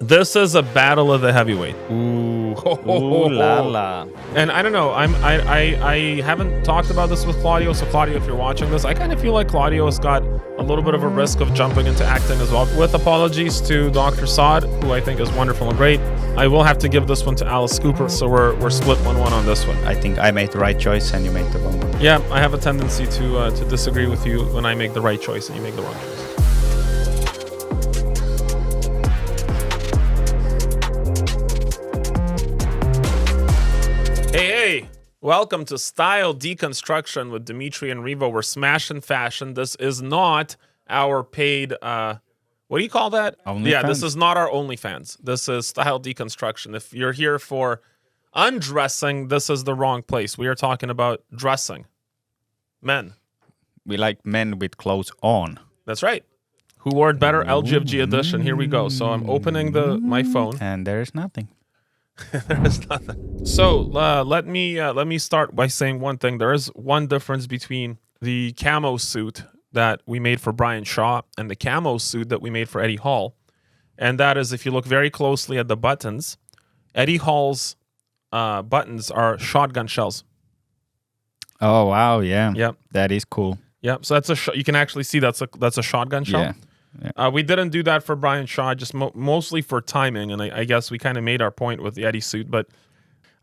This is a battle of the heavyweight. Ooh, ooh la la. And I don't know. I haven't talked about this with Claudio. So Claudio, if you're watching this, I kind of feel like Claudio has got a little bit of a risk of jumping into acting as well. With apologies to Dr. Saad, who I think is wonderful and great, I will have to give this one to Alice Cooper. So we're split 1-1 on this one. I think I made the right choice and you made the wrong one. Yeah, I have a tendency to disagree with you when I make the right choice and you make the wrong choice. Hey, welcome to Style Deconstruction with Dimitry and Rivo. We're smashing fashion. This is not our paid, what do you call that? OnlyFans? This is not our OnlyFans. This is Style Deconstruction. If you're here for undressing, this is the wrong place. We are talking about dressing. Men. We like men with clothes on. That's right. Who wore it better? LGFG edition. Here we go. So I'm opening my phone. And there's nothing. There is nothing. So let me start by saying one thing. There is one difference between the camo suit that we made for Brian Shaw and the camo suit that we made for Eddie Hall, and that is if you look very closely at the buttons, Eddie Hall's buttons are shotgun shells. Oh wow, yeah. Yep. That is cool. Yep. So that's you can actually see that's a shotgun shell. Yeah. Yeah. We didn't do that for Brian Shaw, just mostly for timing, and I guess we kind of made our point with the Eddie suit. But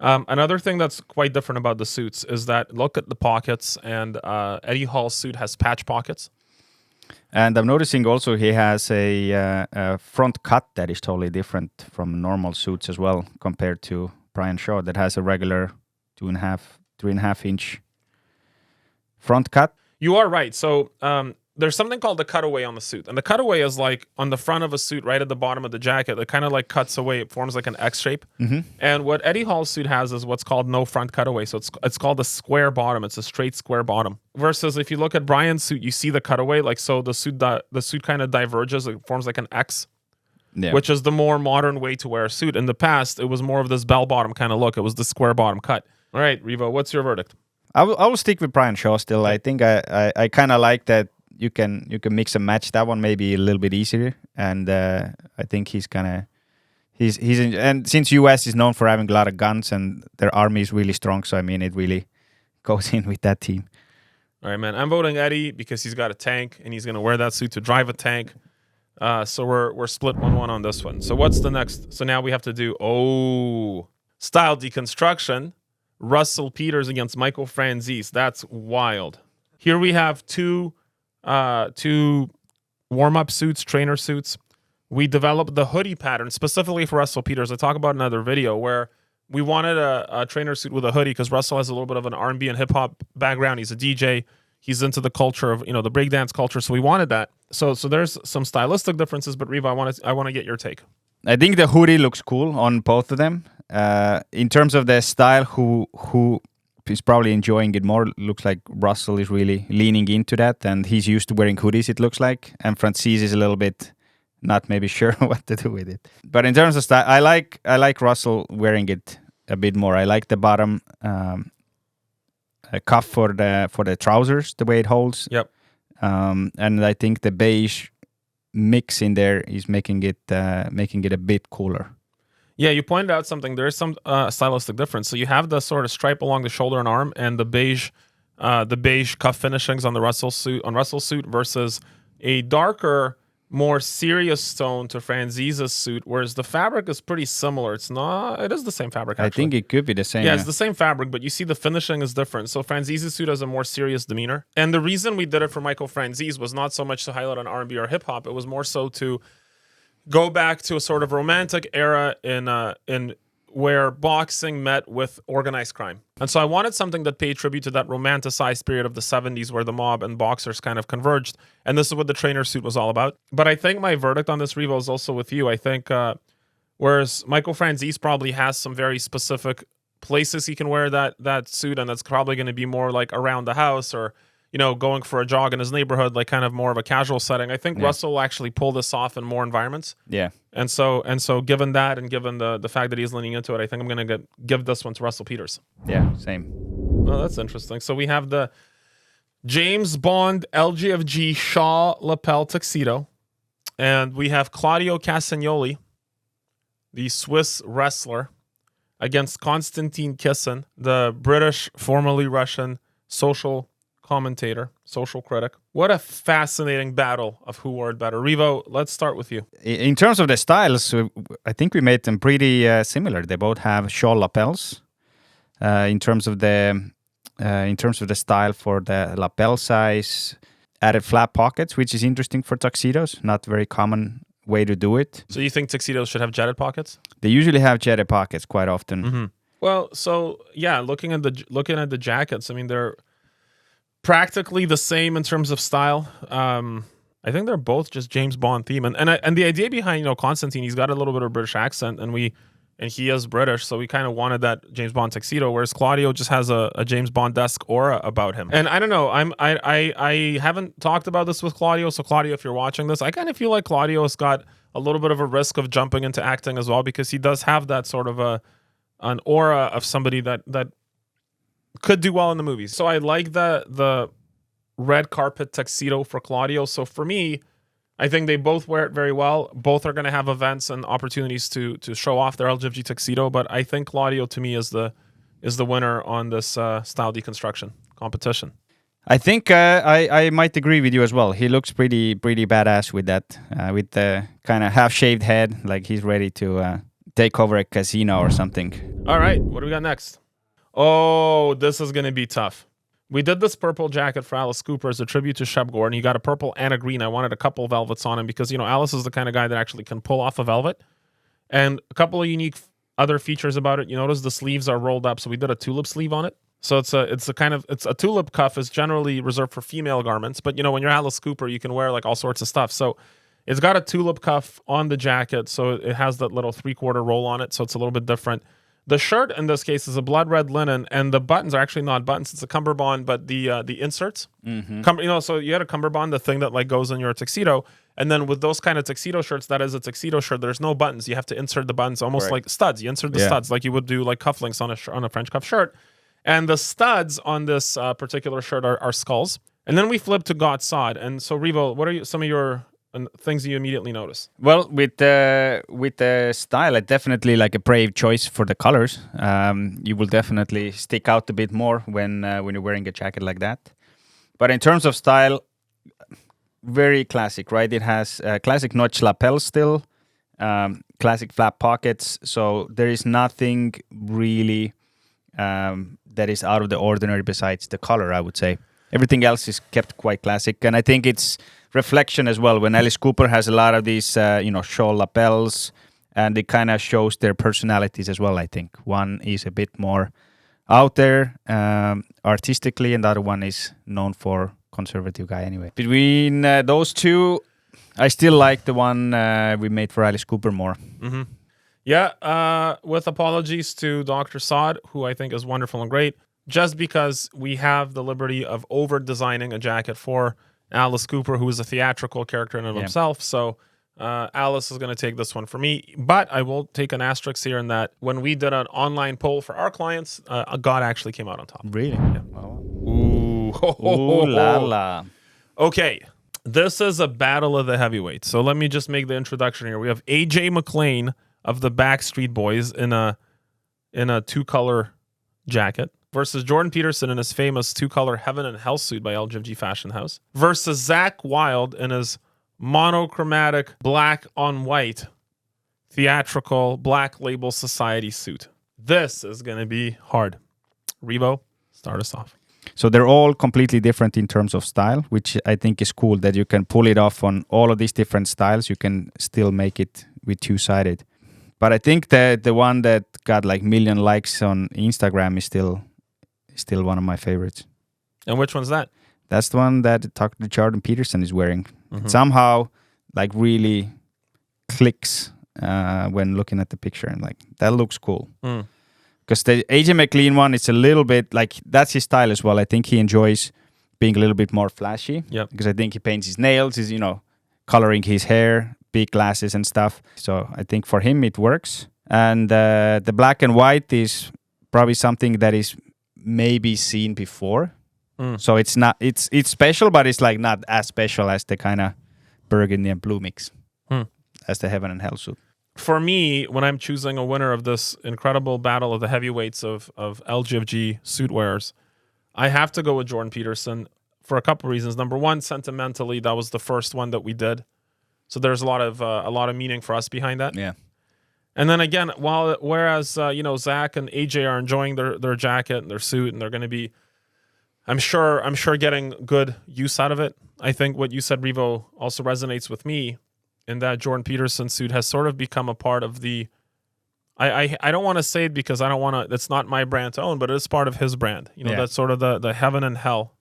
another thing that's quite different about the suits is that look at the pockets, and Eddie Hall's suit has patch pockets. And I'm noticing also he has a front cut that is totally different from normal suits as well, compared to Brian Shaw that has a regular 3.5 inch front cut. You are right. So there's something called the cutaway on the suit. And the cutaway is like on the front of a suit, right at the bottom of the jacket. It kind of like cuts away. It forms like an X shape. Mm-hmm. And what Eddie Hall's suit has is what's called no front cutaway. So it's called a square bottom. It's a straight square bottom. Versus if you look at Brian's suit, you see the cutaway. Like so the suit kind of diverges. It forms like an X. Yeah. Which is the more modern way to wear a suit. In the past, it was more of this bell bottom kind of look. It was the square bottom cut. All right, Rivo, what's your verdict? I will stick with Brian Shaw still. I think I kind of like that you can mix and match that one maybe a little bit easier, and I think he's and since US is known for having a lot of guns and their army is really strong, so I mean it really goes in with that team. All right, man. I'm voting Eddie because he's got a tank and he's gonna wear that suit to drive a tank. So we're split 1-1 on this one. So what's the next? So now we have to do Style Deconstruction. Russell Peters against Michael Franzese. That's wild. Here we have two warm-up suits, trainer suits. We developed the hoodie pattern specifically for Russell Peters. I talk about another video where we wanted a trainer suit with a hoodie because Russell has a little bit of an R&B and hip-hop background. He's a DJ. He's into the culture of, the breakdance culture. So we wanted that. So there's some stylistic differences, but Riva, I want to get your take. I think the hoodie looks cool on both of them. In terms of the style, who is probably enjoying it more, looks like Russell is really leaning into that, and he's used to wearing hoodies, it looks like. And Franzese is a little bit not maybe sure what to do with it. But in terms of style, I like Russell wearing it a bit more. I like the bottom cuff for the trousers, the way it holds. Yep. And I think the beige mix in there is making it a bit cooler. Yeah, you pointed out something. There is some stylistic difference. So you have the sort of stripe along the shoulder and arm, and the beige cuff finishings on the Russell suit versus a darker, more serious tone to Franzise's suit, whereas the fabric is pretty similar. It is the same fabric, actually. I think it could be the same. Yeah, it's the same fabric, but you see the finishing is different. So Franzise's suit has a more serious demeanor. And the reason we did it for Michael Franzese was not so much to highlight on R&B or hip-hop. It was more so to go back to a sort of romantic era in where boxing met with organized crime. And so I wanted something that paid tribute to that romanticized period of the 70s where the mob and boxers kind of converged. And this is what the trainer suit was all about. But I think my verdict on this, Rivo, is also with you. I think whereas Michael Franzese probably has some very specific places he can wear that suit, and that's probably going to be more like around the house or going for a jog in his neighborhood, like kind of more of a casual setting. I think Russell will actually pull this off in more environments. Yeah. And so given that and given the fact that he's leaning into it, I think I'm going to give this one to Russell Peters. Yeah, same. Oh, that's interesting. So we have the James Bond LGFG Shaw lapel tuxedo, and we have Claudio Castagnoli the Swiss wrestler, against Konstantin Kisin, the British, formerly Russian social commentator, social critic. What a fascinating battle of who wore it better. Rivo, let's start with you. In terms of the styles, I think we made them pretty similar. They both have shawl lapels. In terms of the style for the lapel size, added flap pockets, which is interesting for tuxedos. Not very common way to do it. So you think tuxedos should have jetted pockets? They usually have jetted pockets quite often. Mm-hmm. Well, so yeah, looking at the jackets, I mean they're practically the same in terms of style. I think they're both just James Bond theme, and the idea behind Constantine, he's got a little bit of a British accent, and he is British, so we kind of wanted that James Bond tuxedo, whereas Claudio just has a James Bond-esque aura about him. And I don't know, I haven't talked about this with Claudio, so Claudio, if you're watching this, I kind of feel like Claudio's got a little bit of a risk of jumping into acting as well, because he does have that sort of an aura of somebody that could do well in the movies. So I like the red carpet tuxedo for Claudio. So for me, I think they both wear it very well. Both are going to have events and opportunities to show off their LGFG tuxedo. But I think Claudio, to me, is the winner on this style deconstruction competition. I think I might agree with you as well. He looks pretty badass with that, with the kind of half-shaved head, like he's ready to take over a casino or something. All right, what do we got next? Oh, this is going to be tough. We did this purple jacket for Alice Cooper as a tribute to Shep Gordon. He got a purple and a green. I wanted a couple velvets on him because, Alice is the kind of guy that actually can pull off a velvet. And a couple of unique other features about it. You notice the sleeves are rolled up, so we did a tulip sleeve on it. So it's a tulip cuff is generally reserved for female garments, but when you're Alice Cooper, you can wear like all sorts of stuff. So it's got a tulip cuff on the jacket, so it has that little 3/4 roll on it, so it's a little bit different. The shirt in this case is a blood red linen, and the buttons are actually not buttons. It's a cummerbund, but the inserts, so you had a cummerbund, the thing that like goes in your tuxedo, and then with those kind of tuxedo shirts, that is a tuxedo shirt. There's no buttons. You have to insert the buttons almost like studs. You insert the studs like you would do like cufflinks on a French cuff shirt, and the studs on this particular shirt are skulls. And then we flip to Got Sod. And so Rivo, what are some of your things you immediately notice? Well, with the style, I definitely like a brave choice for the colors. You will definitely stick out a bit more when you're wearing a jacket like that. But in terms of style, very classic, right? It has classic notch lapels still, classic flap pockets. So there is nothing really that is out of the ordinary besides the color, I would say. Everything else is kept quite classic, and I think it's reflection as well. When Alice Cooper has a lot of these, shawl lapels, and it kind of shows their personalities as well. I think one is a bit more out there artistically, and the other one is known for conservative guy anyway. Between those two, I still like the one we made for Alice Cooper more. Mm-hmm. Yeah, with apologies to Dr. Sod, who I think is wonderful and great. Just because we have the liberty of over-designing a jacket for Alice Cooper, who is a theatrical character in and of himself. So Alice is going to take this one for me. But I will take an asterisk here in that when we did an online poll for our clients, God actually came out on top. Really? Yeah. Wow. Ooh. La la. Okay. This is a battle of the heavyweights. So let me just make the introduction here. We have AJ McLean of the Backstreet Boys in a two-color jacket versus Jordan Peterson in his famous two-color Heaven and Hell suit by LGFG Fashion House versus Zach Wilde in his monochromatic black on white theatrical Black Label Society suit. This is going to be hard. Rivo, start us off. So they're all completely different in terms of style, which I think is cool that you can pull it off on all of these different styles. You can still make it with two-sided. But I think that the one that got like million likes on Instagram is still one of my favorites. And which one's that? That's the one that Dr. Jordan Peterson is wearing. Mm-hmm. It somehow like really clicks when looking at the picture, and like that looks cool. Because the AJ McLean one, it's a little bit like that's his style as well. I think he enjoys being a little bit more flashy. Yeah. Because I think he paints his nails, he's coloring his hair, big glasses and stuff. So I think for him it works. And the black and white is probably something that is maybe seen before. So it's special, but it's like not as special as the kind of burgundy and blue mix as the Heaven and Hell suit. for me, when I'm choosing a winner of this incredible battle of the heavyweights of LGFG suit wearers, I have to go with Jordan Peterson for a couple reasons. Number one, sentimentally, that was the first one that we did, so there's a lot of meaning for us behind that. Yeah. And then again, whereas Zach and AJ are enjoying their jacket and their suit, and they're going to be, I'm sure getting good use out of it. I think what you said, Rivo, also resonates with me, in that Jordan Peterson suit has sort of become a part of the. I don't want to say it because I don't want to. It's not my brand to own, but it is part of his brand. That's sort of the heaven and hell,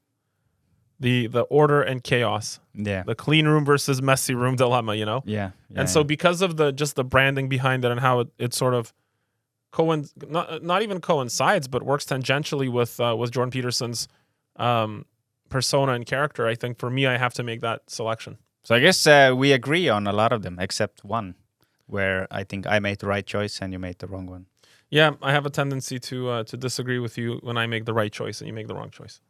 the order and chaos. Yeah. The clean room versus messy room dilemma. Yeah. And so because of the branding behind it and how it sort of not even coincides, but works tangentially with Jordan Peterson's persona and character, I think for me, I have to make that selection. So I guess we agree on a lot of them, except one, where I think I made the right choice and you made the wrong one. Yeah, I have a tendency to disagree with you when I make the right choice and you make the wrong choice.